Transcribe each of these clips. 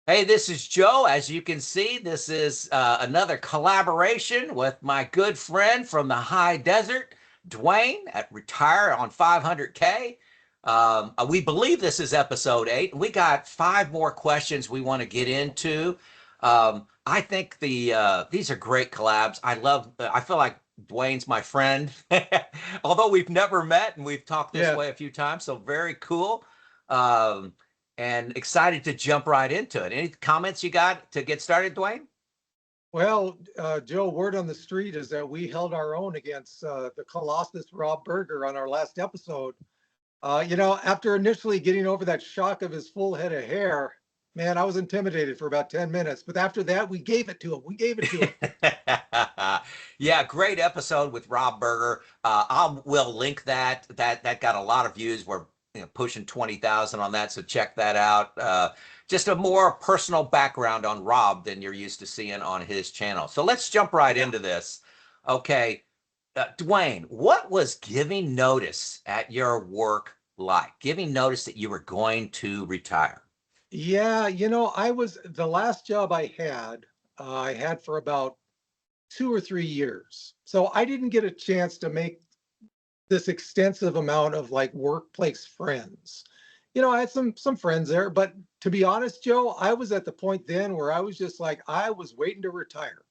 Hey, this is Joe. As you can see, this is another collaboration with my good friend from the high desert, Duane, at Retire on 500K. We believe this is episode 8. We got 5 more questions we want to get into. I think these are great collabs. I feel like Dwayne's my friend, although we've never met and we've talked this Yeah. way a few times. So very cool. Um, and excited to jump right into it. Any comments you got to get started, Dwayne? Well, Joe, word on the street is that we held our own against the Colossus Rob Berger on our last episode. After initially getting over that shock of his full head of hair, man, I was intimidated for about 10 minutes. But after that, we gave it to him. We gave it to him. Yeah, great episode with Rob Berger. Will link that. That got a lot of views. We're pushing 20,000 on that, so check that out. Just a more personal background on Rob than you're used to seeing on his channel. So let's jump right Yeah. into this. Okay, Dwayne, what was giving notice at your work like? Giving notice that you were going to retire? Yeah. I was the last job I had for about 2 or 3 years. So I didn't get a chance to make this extensive amount of like workplace friends. I had some friends there, but to be honest, Joe, I was at the point then where I was just like I was waiting to retire.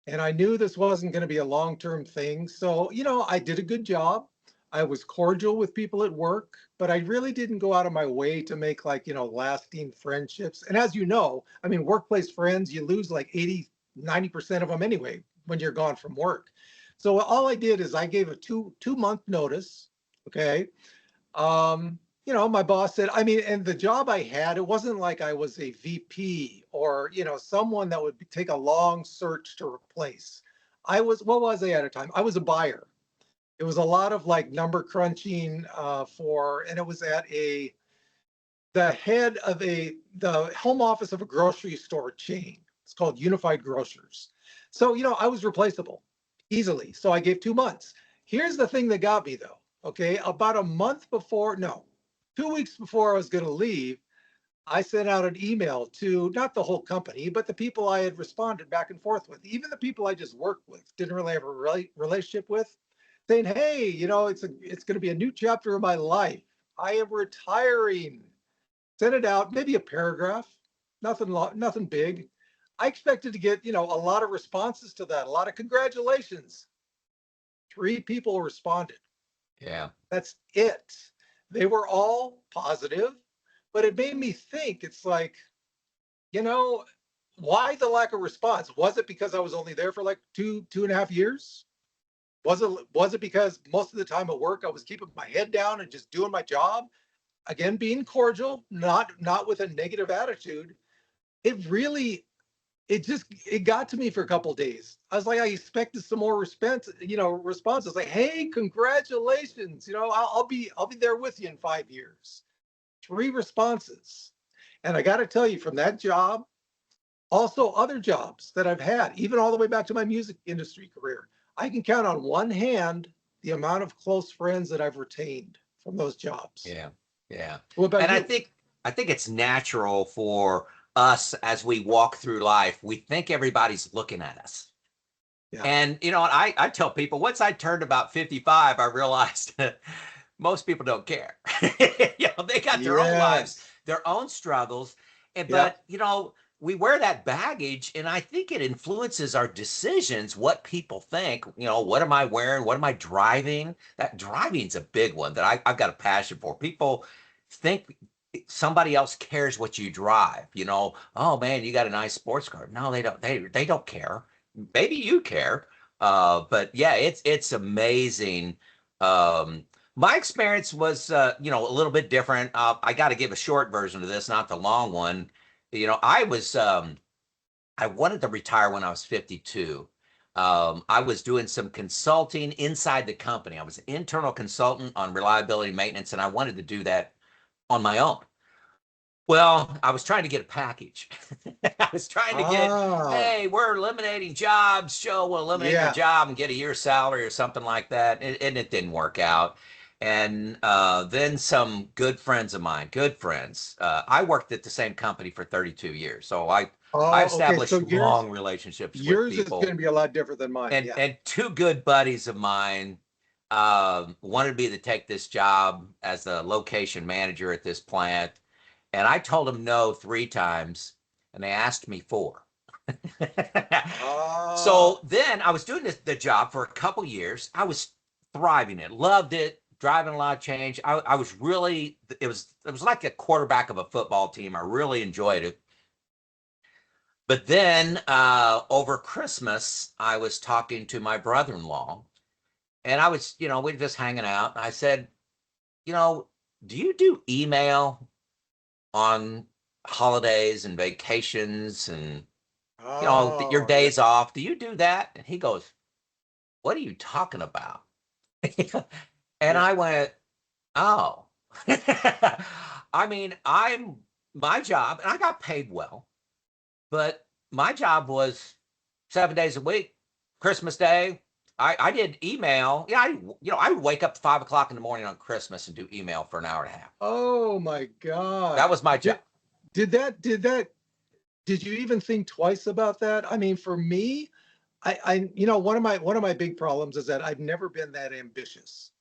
And I knew this wasn't going to be a long-term thing. So, I did a good job. I was cordial with people at work, but I really didn't go out of my way to make like, lasting friendships. And as you know, I mean, workplace friends, you lose like 80, 90% of them anyway when you're gone from work. So all I did is I gave a two month notice. Okay. My boss said, I mean, and the job I had, it wasn't like I was a VP or, someone that would take a long search to replace. What was I at a time? I was a buyer. It was a lot of like number crunching and it was at the head of the home office of a grocery store chain. It's called Unified Grocers. So, I was replaceable easily. So I gave 2 months. Here's the thing that got me though. Okay. About a month before, no, 2 weeks before I was going to leave, I sent out an email to not the whole company, but the people I had responded back and forth with, even the people I just worked with, didn't really have a relationship with, saying, "Hey, it's going to be a new chapter of my life. I am retiring." Sent it out, maybe a paragraph, nothing big. I expected to get a lot of responses to that, a lot of congratulations. 3 people responded. Yeah. That's it. They were all positive, but it made me think it's like, you know, why the lack of response? Was it because I was only there for like 2.5 years? Was it because most of the time at work I was keeping my head down and just doing my job? Again, being cordial, not with a negative attitude. It really it got to me for a couple of days. I was like, I expected some more responses like, "Hey, congratulations! I'll be there with you in 5 years." 3 responses, and I got to tell you, from that job, also other jobs that I've had, even all the way back to my music industry career, I can count on one hand the amount of close friends that I've retained from those jobs. Yeah, yeah. What about And I you? think I think it's natural for us as we walk through life, we think everybody's looking at us. Yeah. And I tell people once I turned about 55, I realized most people don't care. They got their own lives, Yes. their own struggles. Yeah. But we wear that baggage, and I think it influences our decisions, what people think. What am I wearing? What am I driving? That driving's a big one that I've got a passion for. People think somebody else cares what you drive. Oh man, you got a nice sports car. No, they don't. They don't care. Maybe you care. But yeah, it's amazing. Um, my experience was a little bit different. I got to give a short version of this, not the long one. I wanted to retire when I was 52. I was doing some consulting inside the company. I was an internal consultant on reliability maintenance, and I wanted to do that on my own. Well, I was trying to get a package. I was trying to get, Ah, hey, we're eliminating jobs. Joe will eliminate your yeah. job and get a year's salary or something like that. And it didn't work out. And then some good friends of mine, good friends. I worked at the same company for 32 years, so I Oh, okay. So established long relationships with yours is going people. to be a lot different than mine. And Yeah. two good buddies of mine wanted me to take this job as the location manager at this plant, and I told them no 3 times, and they asked me four. Ah, So then I was doing the job for a couple years. I was thriving it, loved it, driving a lot of change. I was really, it was like a quarterback of a football team. I really enjoyed it. But then over Christmas, I was talking to my brother-in-law, and I was, we were just hanging out. And I said, you know, do you do email on holidays and vacations and your oh, yeah. days off? Do you do that? And he goes, what are you talking about? And Yeah. I went, oh. I mean, my job, and I got paid well, but my job was 7 days a week. Christmas Day, I did email. Yeah, I would wake up at 5 o'clock in the morning on Christmas and do email for an hour and a half. Oh my That God. was my job. Did did you even think twice about that? I mean, for me, one of my big problems is that I've never been that ambitious.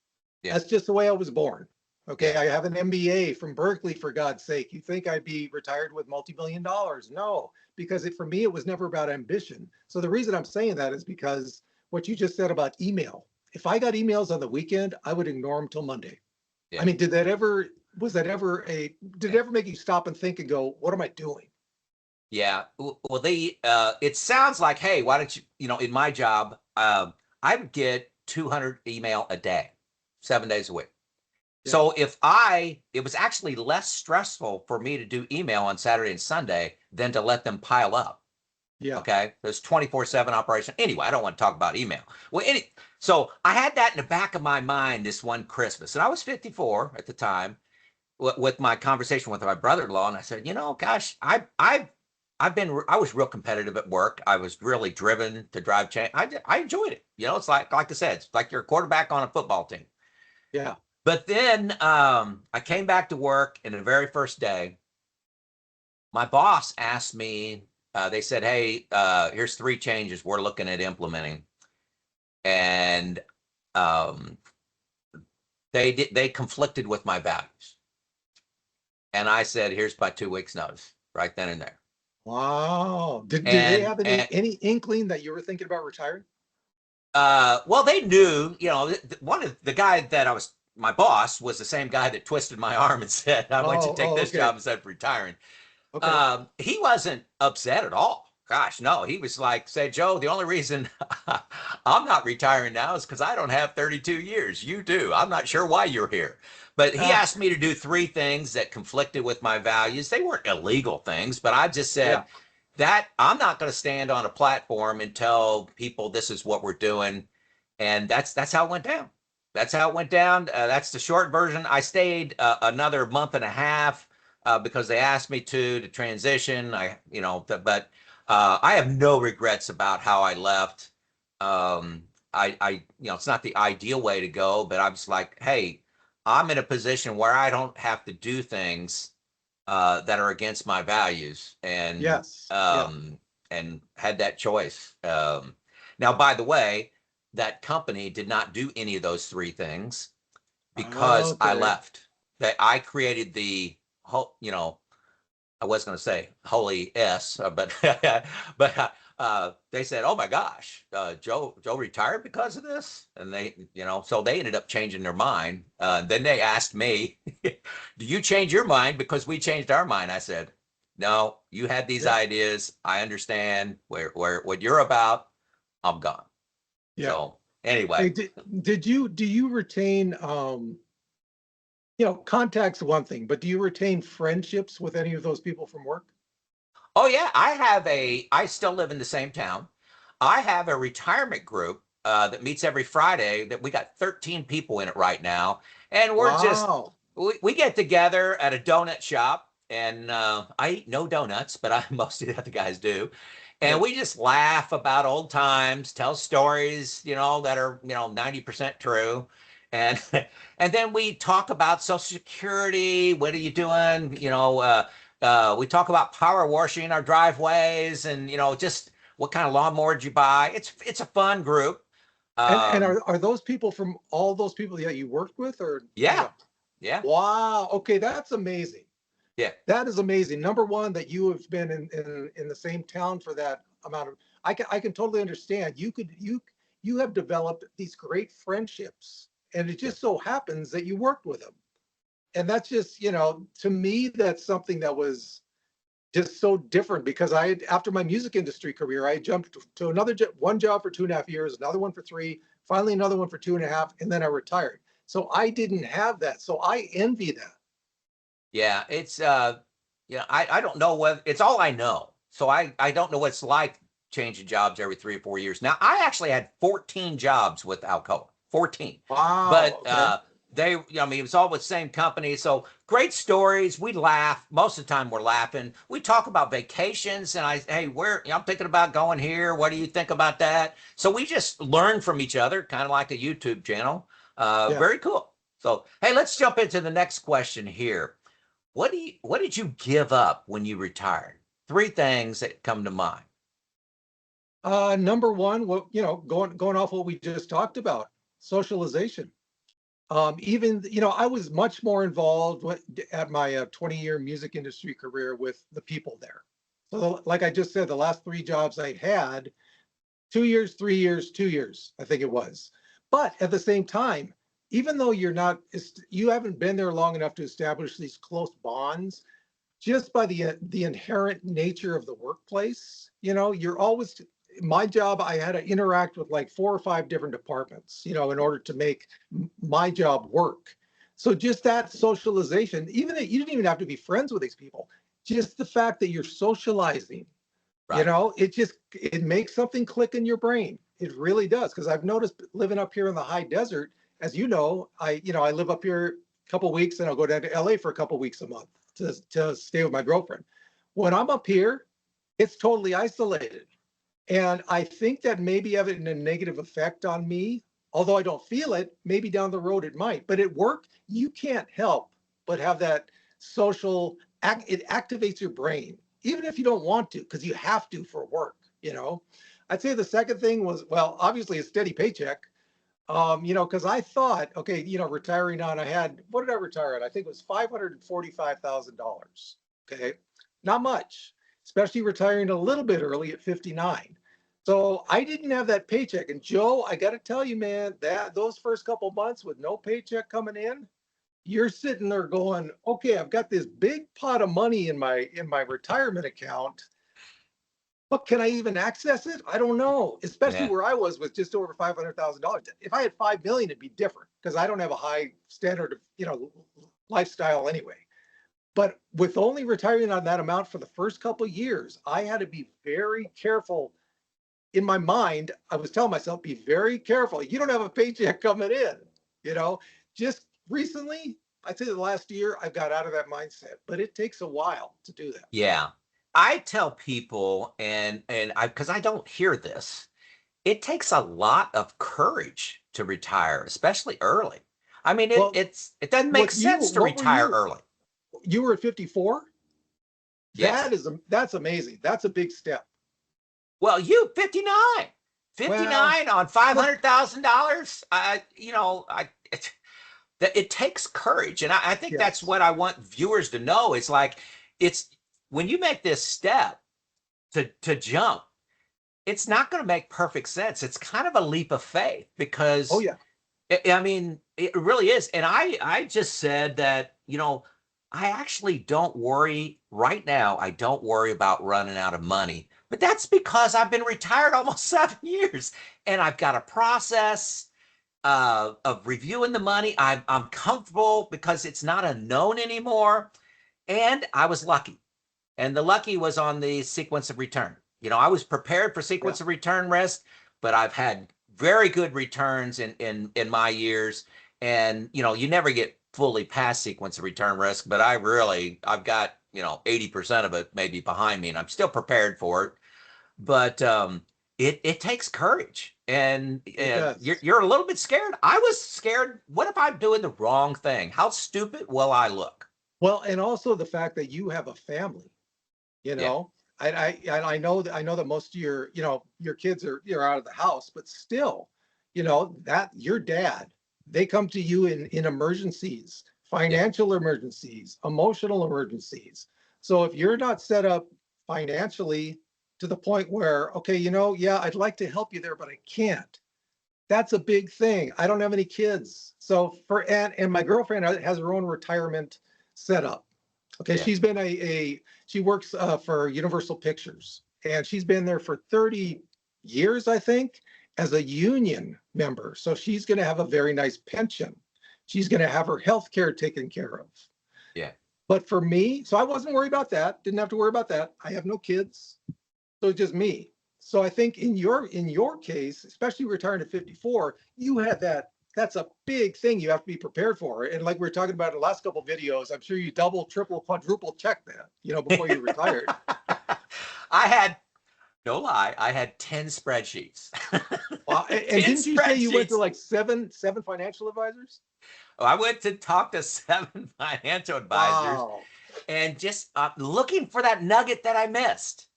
Yeah, That's just the way I was born. Okay, yeah, I have an MBA from Berkeley, for God's sake. You think I'd be retired with multi-million dollars? No, because for me, it was never about ambition. So the reason I'm saying that is because what you just said about email. If I got emails on the weekend, I would ignore them till Monday. I yeah, mean, was that ever did it yeah. ever make you stop and think and go, what am I doing? Yeah. Well, it sounds like, hey, why don't you, in my job, I would get 200 email a day, 7 days a week. Yeah, So it was actually less stressful for me to do email on Saturday and Sunday than to let them pile up. yeah, Okay. There's 24/7 operation. Anyway, I don't want to talk about email. So I had that in the back of my mind this one Christmas, and I was 54 at the time with my conversation with my brother-in-law, and I said, gosh, I was real competitive at work. I was really driven to drive change. I enjoyed it. It's like I said, it's like you're a quarterback on a football team. yeah. But then I came back to work, and the very first day, my boss asked me. They said, "Hey, here's 3 changes we're looking at implementing," and um, they conflicted with my values. And I said, "Here's my 2 weeks notice," right then and there. Wow. Did they And have and any inkling that you were thinking about retiring? well, they knew, one of the guy that my boss was the same guy that twisted my arm and said, I want you to take this Okay. job instead of retiring. Okay. He wasn't upset at all. Gosh, no, he was like, say, Joe, the only reason I'm not retiring now is because I don't have 32 years. You do. I'm not sure why you're here. But he Ah, asked me to do 3 things that conflicted with my values. They weren't illegal things, but I just yeah. said that I'm not going to stand on a platform and tell people this is what we're doing. And that's how it went down. That's how it went down. That's the short version. I stayed another month and a half because they asked me to transition. But I have no regrets about how I left. It's not the ideal way to go, but I'm just like, hey, I'm in a position where I don't have to do things that are against my values, Yes. Yeah. and had that choice. Now, by the way, that company did not do any of those 3 things because I Okay. left. That I created the whole, I was going to say holy S, but but they said, "Oh my gosh, Joe retired because of this," and so they ended up changing their mind. Then they asked me, "Do you change your mind because we changed our mind?" I said, "No, you had these Yeah. ideas. I understand where what you're about. I'm gone." Yeah. So anyway, Hey, do you retain contact's one thing, but do you retain friendships with any of those people from work? oh yeah, I still live in the same town. I have a retirement group that meets every Friday that we got 13 people in it right now. And Wow. we get together at a donut shop, and I eat no donuts, but most of the other guys do. And Yeah. we just laugh about old times, tell stories, that are, 90% true. and and then we talk about Social Security. What are you doing? We talk about power washing our driveways, and just what kind of lawnmower did you buy. It's a fun group. And Um, are those people from all those people that you worked with, or yeah, yeah, Wow. Okay, that's amazing. yeah, That is amazing. Number one, that you have been in the same town for that amount of. I can totally understand. You have developed these great friendships, and it yeah, just so happens that you worked with them. And that's just, to me, that's something that was just so different because after my music industry career, I jumped to one job for 2.5 years, another one for 3, finally another one for 2.5, and then I retired. So I didn't have that. So I envy that. yeah. I don't know whether it's all I know. So I don't know what it's like changing jobs every 3 or 4 years. Now I actually had 14 jobs with Alcoa, 14, Wow. but Okay. I mean, it was all with the same company. So great stories. We laugh most of the time. We're laughing. We talk about vacations, and hey, I'm thinking about going here. What do you think about that? So we just learn from each other, kind of like a YouTube channel. Yeah. Very cool. So hey, let's jump into the next question here. What did you give up when you retired? Three things that come to mind. Number one, what going off what we just talked about, socialization. Even I was much more involved at my 20-year music industry career with the people there. So, like I just said, the last 3 jobs I had, 2 years, 3 years, 2 years, I think it was. But at the same time, even though you haven't been there long enough to establish these close bonds, just by the inherent nature of the workplace, you're always. My job, I had to interact with like 4 or 5 different departments, in order to make my job work. So just that socialization, even you didn't even have to be friends with these people. Just the fact that you're socializing, Right. it makes something click in your brain. It really does. Because I've noticed living up here in the high desert, as I live up here a couple of weeks and I'll go down to LA for a couple of weeks a month to stay with my girlfriend. When I'm up here, it's totally isolated. And I think that maybe having a negative effect on me, although I don't feel it, maybe down the road it might. But at work, you can't help but have that it activates your brain, even if you don't want to, because you have to for work. I'd say the second thing was, well, obviously a steady paycheck. Because I thought, okay, retiring on, what did I retire at? I think it was $545,000. Okay. Not much, especially retiring a little bit early at 59. So I didn't have that paycheck. And Joe, I got to tell you, man, that those first couple months with no paycheck coming in, you're sitting there going, okay, I've got this big pot of money in my retirement account, but can I even access it? I don't know, especially Yeah. where I was with just over $500,000. If I had 5 million, it'd be different because I don't have a high standard of, lifestyle anyway. But with only retiring on that amount for the first couple of years, I had to be very careful. In my mind, I was telling myself, be very careful. You don't have a paycheck coming in, you know. Just recently, I'd say the last year, I've got out of that mindset, but it takes a while to do that. Yeah. I tell people, and I because I don't hear this, it takes a lot of courage to retire, especially early. I mean, Well, it doesn't make sense to what were retire you? early. You were at 54. Yes. That's amazing. That's a big step. Well, you 59. Well, 59 on $500,000. It takes courage. And I think that's yes. what I want viewers to know. It's like, it's when you make this step to jump, it's not going to make perfect sense. It's kind of a leap of faith Oh because yeah. I mean, it really is. And I just said that, I actually don't worry right now. I don't worry about running out of money, but that's because I've been retired almost 7 years and I've got a process of reviewing the money. I'm comfortable because it's not a known anymore. And I was lucky. And the lucky was on the sequence of return. I was prepared for Yeah. sequence of return risk, but I've had very good returns in my years. And you never get fully past sequence of return risk, but I've got 80% of it maybe behind me, and I'm still prepared for it. But it takes courage, and It does. you're a little bit scared. I was scared. What if I'm doing the wrong thing? How stupid will I look? Well, and also the fact that you have a family, you Yeah, know. I know that most of your, your kids are, you're out of the house, but still, that your dad, they come to you in emergencies, yeah, financial emergencies, emotional emergencies. So if you're not set up financially to the point where, okay, yeah, I'd like to help you there, but I can't. That's a big thing. I don't have any kids. So and my girlfriend has her own retirement set up. Okay, yeah. she's been she works for Universal Pictures, and she's been there for 30 years, I think, as a union member. So she's going to have a very nice pension. She's going to have her health care taken care of. Yeah. But for me, so I wasn't worried about that. Didn't have to worry about that. I have no kids, so it's just me. So I think in your case, especially retiring at 54, you had that. That's a big thing you have to be prepared for. And like we were talking about in the last couple of videos, I'm sure you double, triple, quadruple check that, before you retired. I had no lie. I had 10 spreadsheets. And 10 didn't you say you went to spreadsheets. like seven financial advisors? I went to talk to 7 financial advisors Wow. and just looking for that nugget that I missed.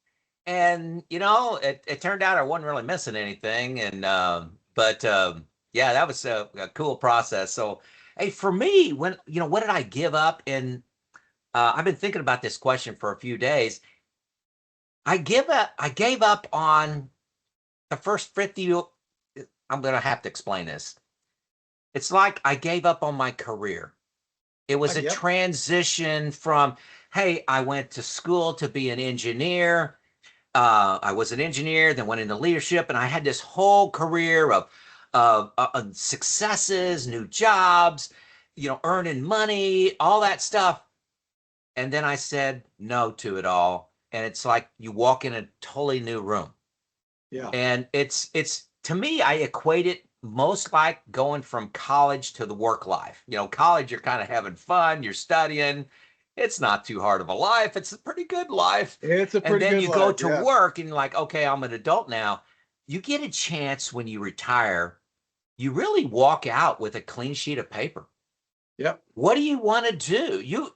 And it turned out I wasn't really missing anything. And but yeah, that was a cool process. So hey, for me, when what did I give up? And I've been thinking about this question for a few days. I gave up on the first 50. I'm gonna have to explain this. It's like I gave up on my career. It was a Yep. transition from, hey, I went to school to be an engineer. I was an engineer, then went into leadership, and I had this whole career of successes, new jobs, earning money, all that stuff. And then I said no to it all. And it's like you walk in a totally new room. Yeah. And it's to me, I equate it most like going from college to the work life. College, you're kind of having fun, you're studying. It's not too hard of a life. It's a pretty good life. It's a And pretty then good you go life. to Yeah. work and you're like, okay, I'm an adult now. You get a chance when you retire, you really walk out with a clean sheet of paper. Yep. What do you want to do?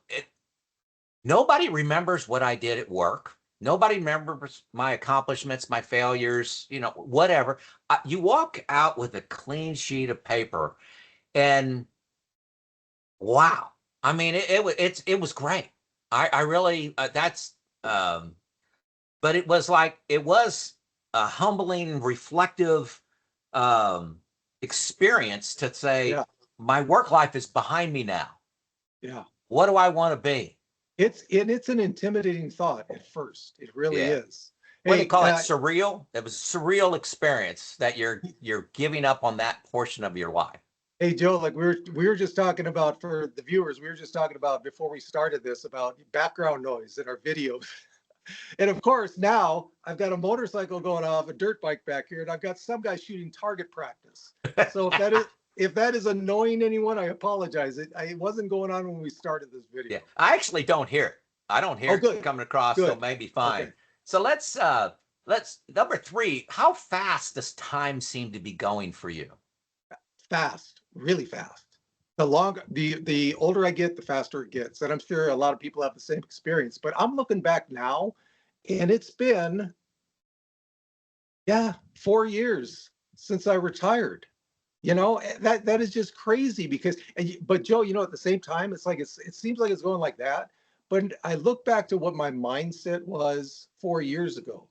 Nobody remembers what I did at work. Nobody remembers my accomplishments, my failures, whatever. You walk out with a clean sheet of paper, and wow. I mean, it was great. I really um, but it was a humbling, reflective um, experience to say Yeah. my work life is behind me now. Yeah. What do I want to be? It's an intimidating thought at first. It really Yeah. is. What do they Hey, call it? Surreal. It was a surreal experience that you're giving up on that portion of your life. hey, Joe, like we were just talking about, for the viewers, we were just talking about before we started this about background noise in our videos. And of course, now I've got a motorcycle going off, a dirt bike back here, and I've got some guy shooting target practice. So if that is annoying anyone, I apologize. It wasn't going on when we started this Yeah, video. I actually don't hear it. I don't hear Oh, it good, coming across, so good. maybe Okay. fine. So let's number 3. How fast does time seem to be going for you? Fast, really fast. The older I get, the faster it gets. And I'm sure a lot of people have the same experience. But I'm looking back now, and it's been, yeah, 4 years since I retired. That is just crazy because, but Joe, at the same time, it's like it seems like it's going like that. But I look back to what my mindset was 4 years ago.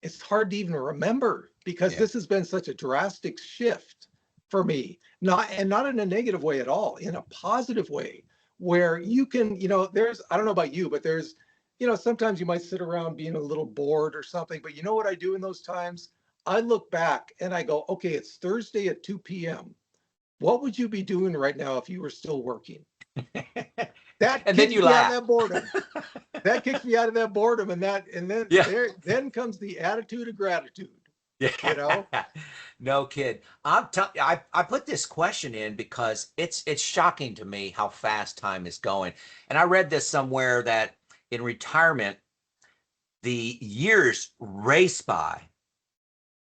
It's hard to even remember because Yeah. this has been such a drastic shift for me. Not in a negative way at all, in a positive way, where you can, there's, I don't know about you, but there's, sometimes you might sit around being a little bored or something, but you know what I do in those times? I look back and I go, okay, it's Thursday at 2 p.m. What would you be doing right now if you were still working? That And then kicks you me out of laugh. that boredom. That kicks me out of that boredom, and then Yeah. then comes the attitude of gratitude. you know Yeah. No kid. I put this question in because it's shocking to me how fast time is going. And I read this somewhere that in retirement, the years race by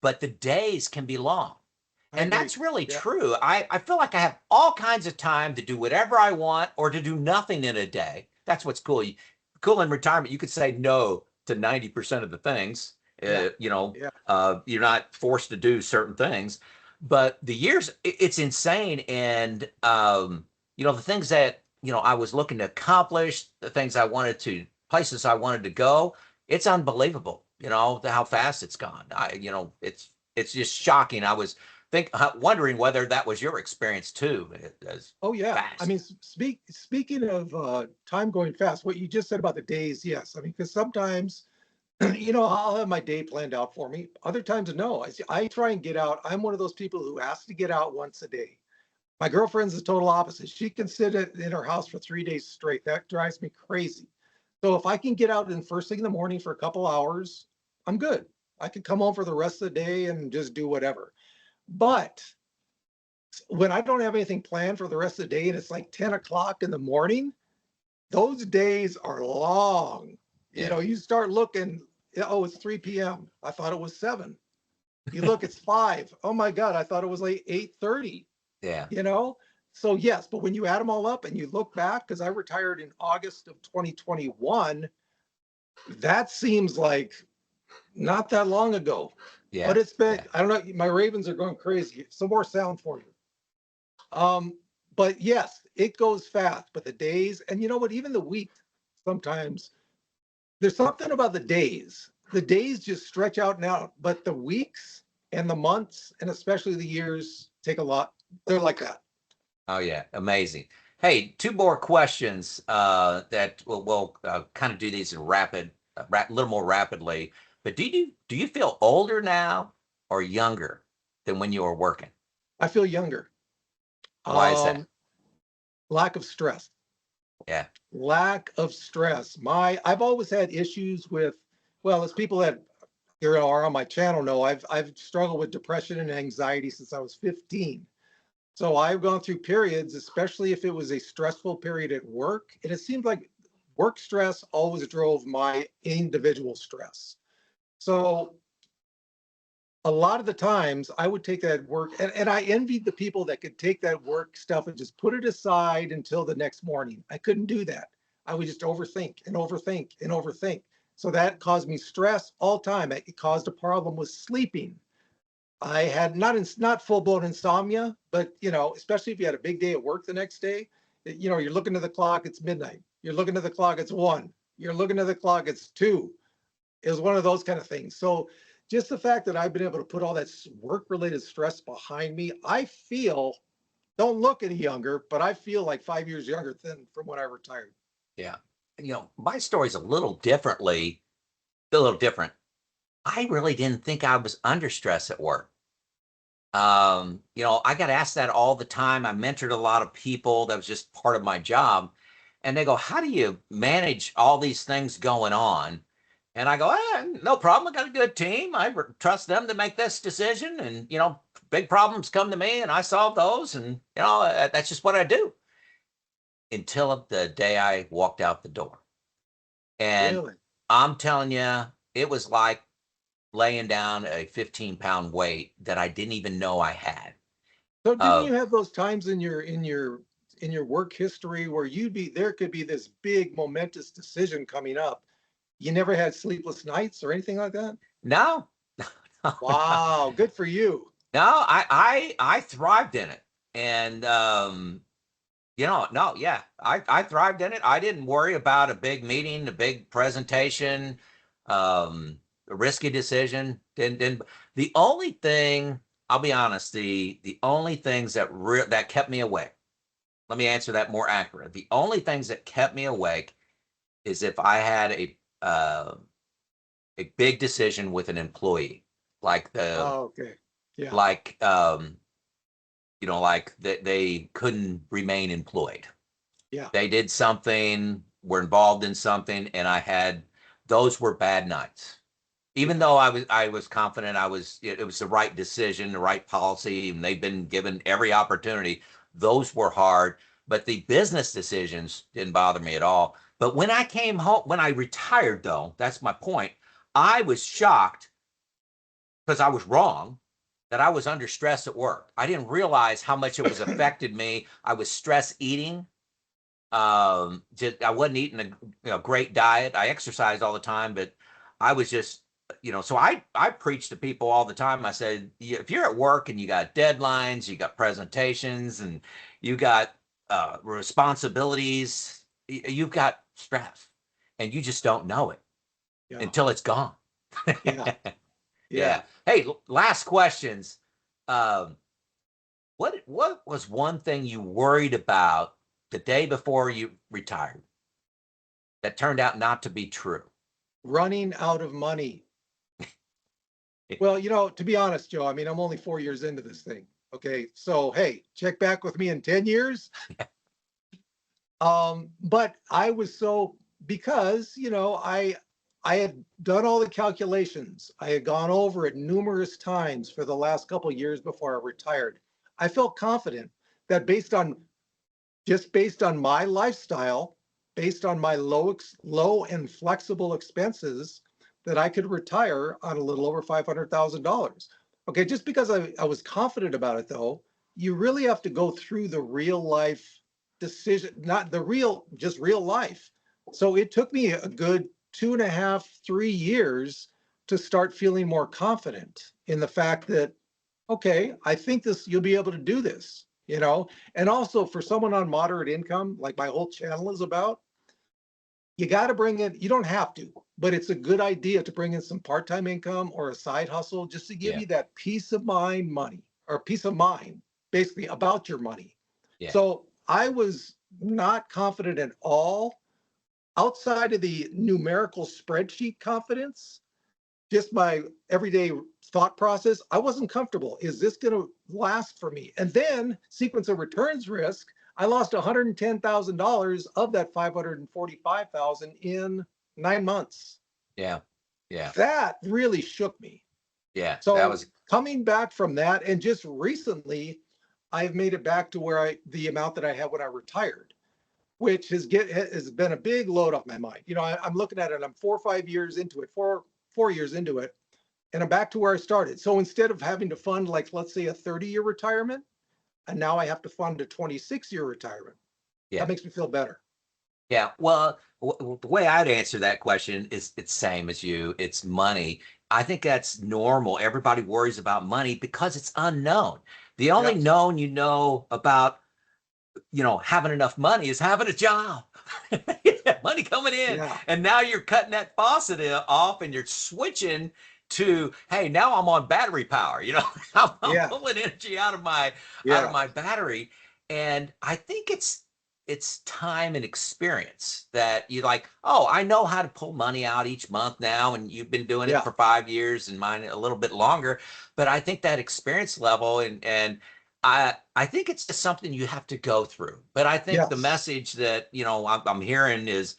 but the days can be long. I And agree. that's really Yeah. true. I feel like I have all kinds of time to do whatever I want or to do nothing in a day. That's what's cool. Cool in retirement, you could say no to 90% of the things. Yeah. Yeah. You're not forced to do certain things. But the years, it's insane. And, the things that, I was looking to accomplish, the things I wanted to, places I wanted to go, it's unbelievable, how fast it's gone. It's just shocking. I was wondering whether that was your experience too, as Oh yeah. I fast. mean, speaking of time going fast, what you just said about the days, yes. I mean, because sometimes, I'll have my day planned out for me. Other times, no. I try and get out. I'm one of those people who has to get out once a day. My girlfriend's the total opposite. She can sit in her house for 3 days straight. That drives me crazy. So if I can get out in first thing in the morning for a couple hours, I'm good. I can come home for the rest of the day and just do whatever. But when I don't have anything planned for the rest of the day and it's like 10 o'clock in the morning, those days are long. Yeah, You start looking, oh, it's 3 p.m. I thought it was 7. You look, it's 5. Oh my God, I thought it was like 8:30, yeah, you know? So yes, but when you add them all up and you look back, because I retired in August of 2021, that seems like not that long ago. But yeah, it's been, yeah, I don't know, my Ravens are going crazy. Some more sound for you. Um, but yes, it goes fast, but the days, and you know what, even the week, sometimes there's something about the days. The days just stretch out and out, but the weeks and the months, and especially the years, take a lot. They're like that. oh yeah, amazing. Hey, two more questions that we'll kind of do these in a little more rapidly. But do you feel older now or younger than when you were working? I feel younger. Why is that? Um, Lack of stress. Yeah, Lack of stress. I've always had issues with, well, as people that are on my channel know, I've struggled with depression and anxiety since I was 15. So I've gone through periods, especially if it was a stressful period at work, and it seemed like work stress always drove my individual stress. So a lot of the times I would take that work, and I envied the people that could take that work stuff and just put it aside until the next morning. I couldn't do that. I would just overthink and overthink and overthink. So that caused me stress all time. It caused a problem with sleeping. I had not full blown insomnia, but especially if you had a big day at work the next day, you're looking at the clock, it's midnight. You're looking at the clock, it's 1. You're looking at the clock, it's 2. It was one of those kind of things. So just the fact that I've been able to put all that work related stress behind me, I feel, don't look any younger, but I feel like 5 years younger than from when I retired. yeah. My story's a little different. I really didn't think I was under stress at work. I got asked that all the time. I mentored a lot of people. That was just part of my job. And they go, how do you manage all these things going on? And I go, no problem. I got a good team. Trust them to make this decision. And, big problems come to me and I solve those. And, that's just what I do until the day I walked out the door. And Really? I'm telling you, it was like laying down a 15-pound weight that I didn't even know I had. So didn't Uh, you have those times in your work history where there could be this big momentous decision coming up? You never had sleepless nights or anything like that? no, no, no, Wow, good for you. no. I thrived in it, and no, yeah, I thrived in it. I didn't worry about a big meeting, a big presentation, a risky decision. Didn't. The only thing, I'll be honest, the only things that kept me awake. Let me answer that more accurate. The only things that kept me awake is if I had a big decision with an employee, like the Oh, okay. Yeah, like like that they couldn't remain employed. yeah, They did something, were involved in something, and those were bad nights. Even yeah. though I was confident it was the right decision, the right policy, and they've been given every opportunity. Those were hard, but the business decisions didn't bother me at all. But when I came home, when I retired, though, that's my point. I was shocked because I was wrong, that I was under stress at work. I didn't realize how much it was affected me. I was stress eating. Just I wasn't eating a great diet. I exercised all the time, but I was just, so I preach to people all the time. I said, if you're at work and you got deadlines, you got presentations, and you got responsibilities, you've got stress, and you just don't know it Yeah. until it's gone. Yeah. Yeah. Yeah. Hey, last questions. Um, what was one thing you worried about the day before you retired that turned out not to be true? Running out of money. Well, to be honest, Joe, I mean, I'm only 4 years into this thing. Okay. So, hey, check back with me in 10 years. But I was because, I had done all the calculations. I had gone over it numerous times for the last couple of years before I retired. I felt confident that based on my lifestyle, based on my low and flexible expenses, that I could retire on a little over $500,000. Okay, just because I was confident about it, though, you really have to go through the real life decision, not the real, just real life. So it took me a good 2.5, 3 years to start feeling more confident in the fact that, okay, I think you'll be able to do this, and also for someone on moderate income, like my whole channel is about, you got to bring in, you don't have to, but it's a good idea to bring in some part-time income or a side hustle just to give Yeah, you that peace of mind money, or peace of mind, basically, about your money. yeah, So I was not confident at all outside of the numerical spreadsheet confidence. Just my everyday thought process, I wasn't comfortable. Is this going to last for me? And then sequence of returns risk, I lost $110,000 of that 545,000 in 9 months. yeah, yeah, That really shook me. yeah. That So was, coming back from that, and just recently, I've made it back to where the amount that I had when I retired, which has been a big load off my mind. I'm looking at it. I'm 4 or 5 years into it, 4 years into it, and I'm back to where I started. So instead of having to fund, like, let's say, a 30-year retirement, and now I have to fund a 26-year retirement. yeah, That makes me feel better. yeah. Well, the way I'd answer that question is it's same as you. It's money. I think that's normal. Everybody worries about money because it's unknown. The only Yes. known about having enough money is having a job. Money coming in. Yeah. And now you're cutting that faucet off and you're switching to, hey, now I'm on battery power. I'm Yeah. pulling energy out of Yeah. my battery. And I think it's time and experience that you like, oh, I know how to pull money out each month now, and you've been doing it Yeah. for 5 years and mine a little bit longer. But I think that experience level and I think it's just something you have to go through. But I think the Yes. message that I'm hearing is,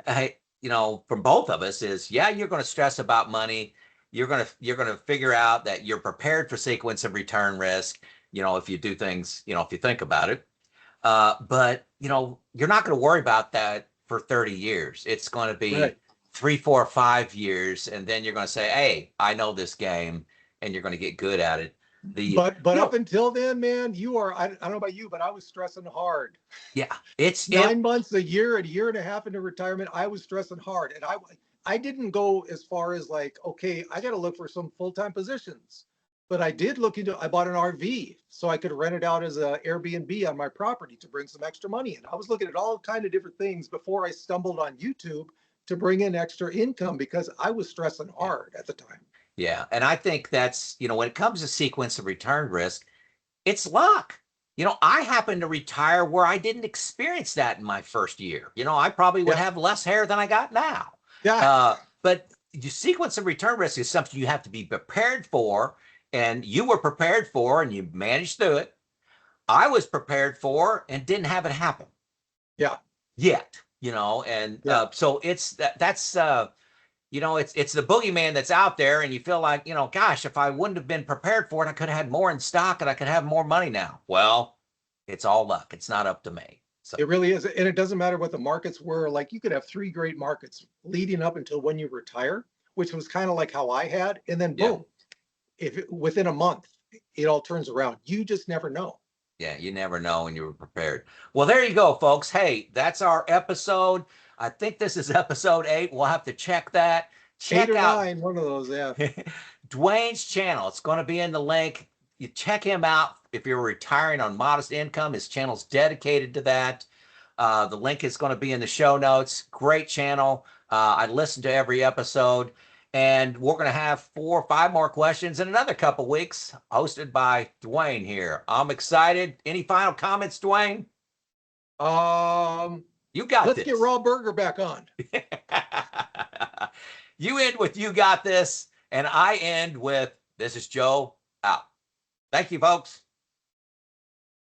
hey, from both of us is, yeah, you're going to stress about money. You're going to figure out that you're prepared for sequence of return risk. If you do things, if you think about it. But you're not going to worry about that for 30 years. It's going to Right. be 3, 4, 5 years, and then you're going to say, hey, I know this game, and you're going to get good at it. The But you up know until then, man, I don't know about you, but I was stressing hard. Yeah, it's it. 9 months, a year and a half into retirement, I was stressing hard, and I didn't go as far as, like, okay, I got to look for some full-time positions, but I did look into. I bought an RV so I could rent it out as a Airbnb on my property to bring some extra money in. I was looking at all kind of different things before I stumbled on YouTube to bring in extra income because I was stressing Yeah, hard at the time. yeah, and I think that's when it comes to sequence of return risk, it's luck. I happened to retire where I didn't experience that in my first year. I probably would Yeah, have less hair than I got now. yeah, But the sequence of return risk is something you have to be prepared for, and you were prepared for, and you managed through it. I was prepared for and didn't have it happen yeah, yet. And yeah. so it's the boogeyman that's out there, and you feel like, gosh, if I wouldn't have been prepared for it, I could have had more in stock and I could have more money now. Well, it's all luck. It's not up to me. So, It really is. And it doesn't matter what the markets were. Like, you could have three great markets leading up until when you retire, which was kind of like how I had. And then yeah, boom, within a month, it all turns around. You just never know. Yeah, you never know when you were prepared. Well, there you go, folks. Hey, that's our episode. I think this is episode 8. We'll have to check that. 8 Check or out 9, one of those, yeah. Duane's channel. It's going to be in the link. You check him out if you're retiring on modest income. His channel's dedicated to that. The link is going to be in the show notes. Great channel. I listen to every episode. And we're going to have 4 or 5 more questions in another couple weeks, hosted by Duane here. I'm excited. Any final comments, Duane? You got Let's this. get Raw Burger back on. You end with you got this, and I end with this is Joe out. Thank you, folks.